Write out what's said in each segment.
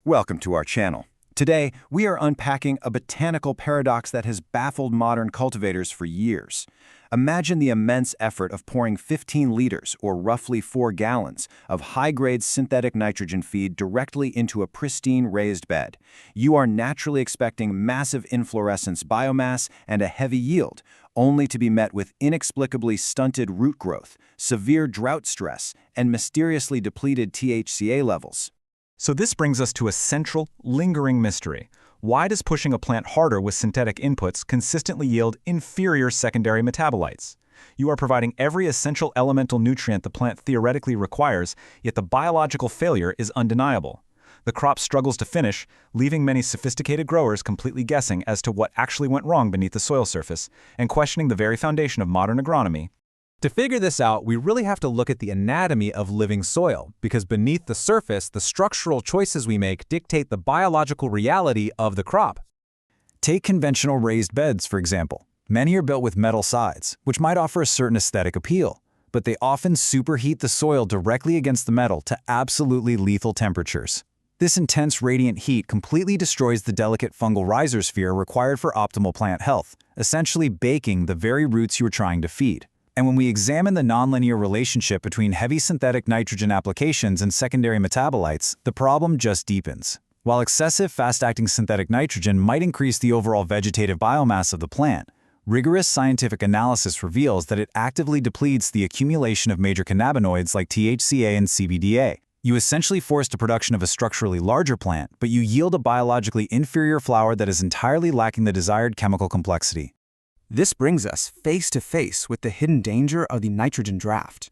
Welcome to our channel. Today, we are unpacking a botanical paradox that has baffled modern cultivators for years. Imagine the immense effort of pouring 15 liters, or roughly 4 gallons, of high-grade synthetic nitrogen feed directly into a pristine raised bed. You are naturally expecting massive inflorescence biomass and a heavy yield, only to be met with inexplicably stunted root growth, severe drought stress, and mysteriously depleted THCA levels. So this brings us to a central, lingering mystery. Why does pushing a plant harder with synthetic inputs consistently yield inferior secondary metabolites? You are providing every essential elemental nutrient the plant theoretically requires, yet the biological failure is undeniable. The crop struggles to finish, leaving many sophisticated growers completely guessing as to what actually went wrong beneath the soil surface, and questioning the very foundation of modern agronomy. To figure this out, we really have to look at the anatomy of living soil, because beneath the surface, the structural choices we make dictate the biological reality of the crop. Take conventional raised beds, for example. Many are built with metal sides, which might offer a certain aesthetic appeal, but they often superheat the soil directly against the metal to absolutely lethal temperatures. This intense radiant heat completely destroys the delicate fungal rhizosphere required for optimal plant health, essentially baking the very roots you are trying to feed. And when we examine the nonlinear relationship between heavy synthetic nitrogen applications and secondary metabolites, the problem just deepens. While excessive fast-acting synthetic nitrogen might increase the overall vegetative biomass of the plant, rigorous scientific analysis reveals that it actively depletes the accumulation of major cannabinoids like THCA and CBDA. You essentially force the production of a structurally larger plant, but you yield a biologically inferior flower that is entirely lacking the desired chemical complexity. This brings us face to face with the hidden danger of the nitrogen draft.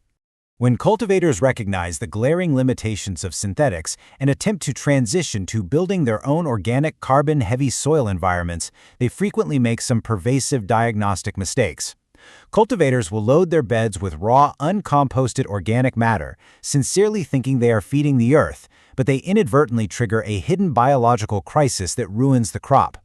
When cultivators recognize the glaring limitations of synthetics and attempt to transition to building their own organic carbon-heavy soil environments, they frequently make some pervasive diagnostic mistakes. Cultivators will load their beds with raw, uncomposted organic matter, sincerely thinking they are feeding the earth, but they inadvertently trigger a hidden biological crisis that ruins the crop.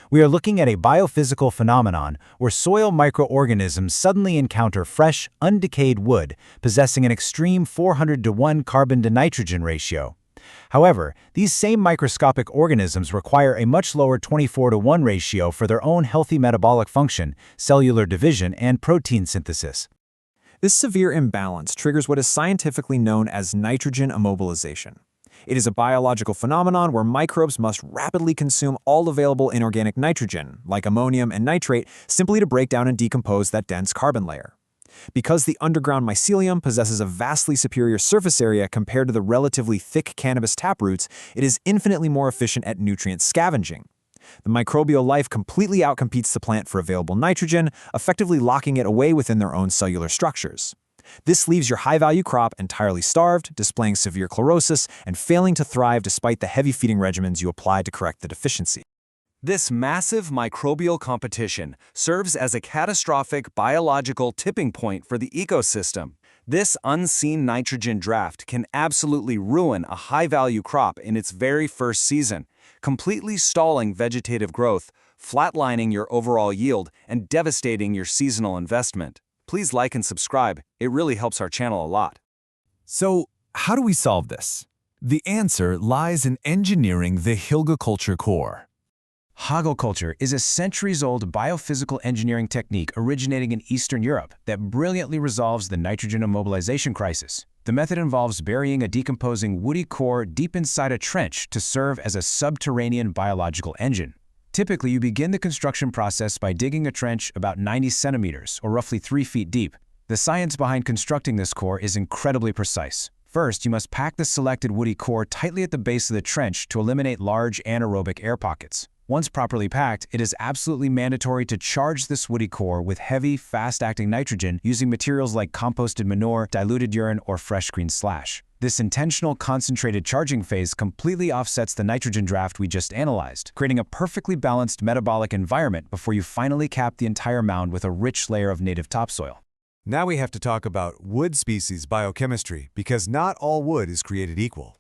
We are looking at a biophysical phenomenon where soil microorganisms suddenly encounter fresh, undecayed wood possessing an extreme 400-to-1 carbon-to-nitrogen ratio. However, these same microscopic organisms require a much lower 24-to-1 ratio for their own healthy metabolic function, cellular division, and protein synthesis. This severe imbalance triggers what is scientifically known as nitrogen immobilization. It is a biological phenomenon where microbes must rapidly consume all available inorganic nitrogen, like ammonium and nitrate, simply to break down and decompose that dense carbon layer. Because the underground mycelium possesses a vastly superior surface area compared to the relatively thick cannabis taproots, it is infinitely more efficient at nutrient scavenging. The microbial life completely outcompetes the plant for available nitrogen, effectively locking it away within their own cellular structures. This leaves your high-value crop entirely starved, displaying severe chlorosis, and failing to thrive despite the heavy feeding regimens you applied to correct the deficiency. This massive microbial competition serves as a catastrophic biological tipping point for the ecosystem. This unseen nitrogen draft can absolutely ruin a high-value crop in its very first season, completely stalling vegetative growth, flatlining your overall yield, and devastating your seasonal investment. Please like and subscribe, it really helps our channel a lot. So, how do we solve this? The answer lies in engineering the Hugelkultur core. Hugelkultur is a centuries-old biophysical engineering technique originating in Eastern Europe that brilliantly resolves the nitrogen immobilization crisis. The method involves burying a decomposing woody core deep inside a trench to serve as a subterranean biological engine. Typically, you begin the construction process by digging a trench about 90 centimeters, or roughly 3 feet deep. The science behind constructing this core is incredibly precise. First, you must pack the selected woody core tightly at the base of the trench to eliminate large anaerobic air pockets. Once properly packed, it is absolutely mandatory to charge this woody core with heavy, fast-acting nitrogen using materials like composted manure, diluted urine, or fresh green slash. This intentional concentrated charging phase completely offsets the nitrogen draft we just analyzed, creating a perfectly balanced metabolic environment before you finally cap the entire mound with a rich layer of native topsoil. Now we have to talk about wood species biochemistry, because not all wood is created equal.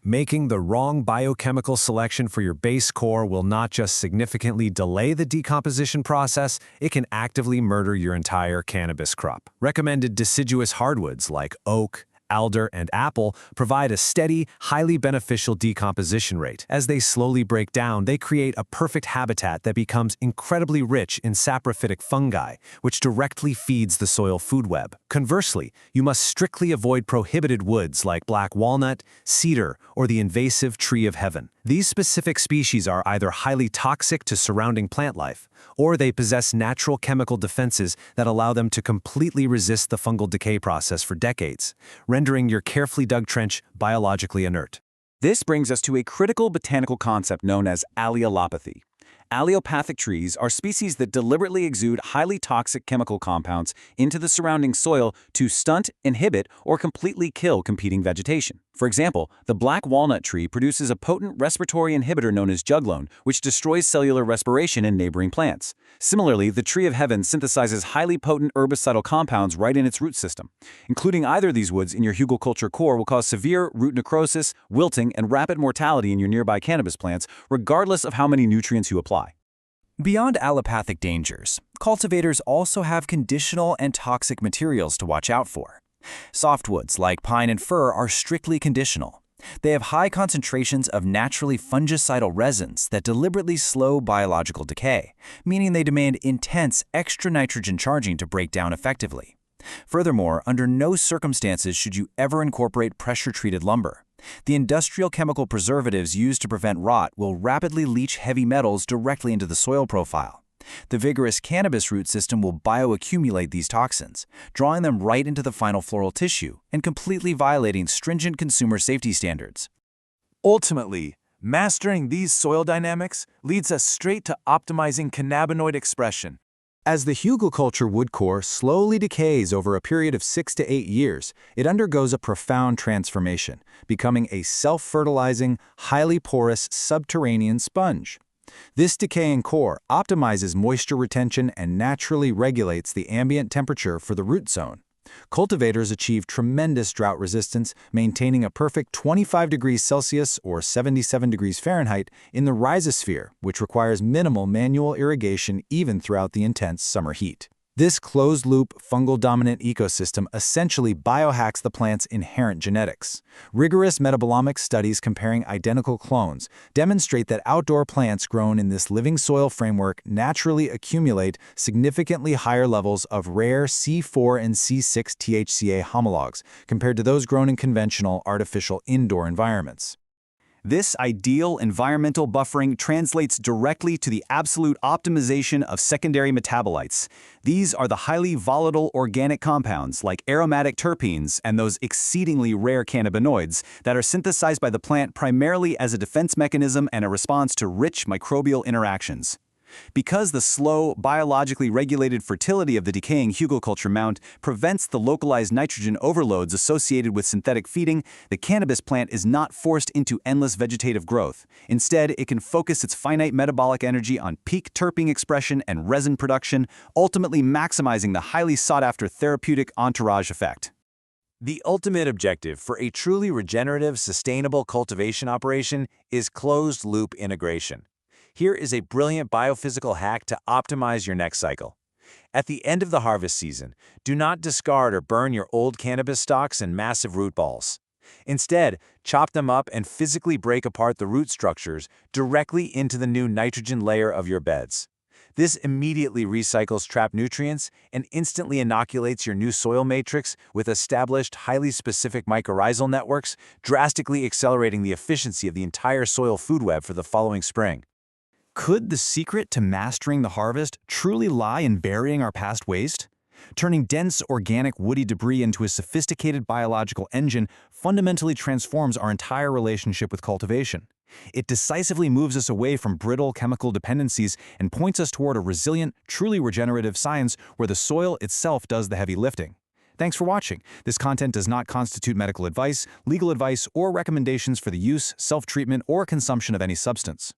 Making the wrong biochemical selection for your base core will not just significantly delay the decomposition process, it can actively murder your entire cannabis crop. Recommended deciduous hardwoods like oak, alder, and apple provide a steady, highly beneficial decomposition rate. As they slowly break down, they create a perfect habitat that becomes incredibly rich in saprophytic fungi, which directly feeds the soil food web. Conversely, you must strictly avoid prohibited woods like black walnut, cedar, or the invasive tree of heaven. These specific species are either highly toxic to surrounding plant life, or they possess natural chemical defenses that allow them to completely resist the fungal decay process for decades, rendering your carefully dug trench biologically inert. This brings us to a critical botanical concept known as allelopathy. Allelopathic trees are species that deliberately exude highly toxic chemical compounds into the surrounding soil to stunt, inhibit, or completely kill competing vegetation. For example, the black walnut tree produces a potent respiratory inhibitor known as juglone, which destroys cellular respiration in neighboring plants. Similarly, the tree of heaven synthesizes highly potent herbicidal compounds right in its root system. Including either of these woods in your Hugelkultur core will cause severe root necrosis, wilting, and rapid mortality in your nearby cannabis plants, regardless of how many nutrients you apply. Beyond allopathic dangers, cultivators also have conditional and toxic materials to watch out for. Softwoods like pine and fir are strictly conditional. They have high concentrations of naturally fungicidal resins that deliberately slow biological decay, meaning they demand intense extra nitrogen charging to break down effectively. Furthermore, under no circumstances should you ever incorporate pressure-treated lumber. The industrial chemical preservatives used to prevent rot will rapidly leach heavy metals directly into the soil profile. The vigorous cannabis root system will bioaccumulate these toxins, drawing them right into the final floral tissue and completely violating stringent consumer safety standards. Ultimately, mastering these soil dynamics leads us straight to optimizing cannabinoid expression. As the Hugelkultur wood core slowly decays over a period of 6 to 8 years, it undergoes a profound transformation, becoming a self-fertilizing, highly porous subterranean sponge. This decaying core optimizes moisture retention and naturally regulates the ambient temperature for the root zone. Cultivators achieve tremendous drought resistance, maintaining a perfect 25 degrees Celsius or 77 degrees Fahrenheit in the Rhizosphere, which requires minimal manual irrigation even throughout the intense summer heat. This closed-loop, fungal-dominant ecosystem essentially biohacks the plant's inherent genetics. Rigorous metabolomic studies comparing identical clones demonstrate that outdoor plants grown in this living soil framework naturally accumulate significantly higher levels of rare C4 and C6 THCA homologs compared to those grown in conventional artificial indoor environments. This ideal environmental buffering translates directly to the absolute optimization of secondary metabolites. These are the highly volatile organic compounds like aromatic terpenes and those exceedingly rare cannabinoids that are synthesized by the plant primarily as a defense mechanism and a response to rich microbial interactions. Because the slow, biologically regulated fertility of the decaying Hugelkultur mound prevents the localized nitrogen overloads associated with synthetic feeding, the cannabis plant is not forced into endless vegetative growth. Instead, it can focus its finite metabolic energy on peak terpene expression and resin production, ultimately maximizing the highly sought-after therapeutic entourage effect. The ultimate objective for a truly regenerative, sustainable cultivation operation is closed-loop integration. Here is a brilliant biophysical hack to optimize your next cycle. At the end of the harvest season, do not discard or burn your old cannabis stalks and massive root balls. Instead, chop them up and physically break apart the root structures directly into the new nitrogen layer of your beds. This immediately recycles trapped nutrients and instantly inoculates your new soil matrix with established, highly specific mycorrhizal networks, drastically accelerating the efficiency of the entire soil food web for the following spring. Could the secret to mastering the harvest truly lie in burying our past waste? Turning dense organic woody debris into a sophisticated biological engine fundamentally transforms our entire relationship with cultivation. It decisively moves us away from brittle chemical dependencies and points us toward a resilient, truly regenerative science where the soil itself does the heavy lifting. Thanks for watching. This content does not constitute medical advice, legal advice, or recommendations for the use, self-treatment, or consumption of any substance.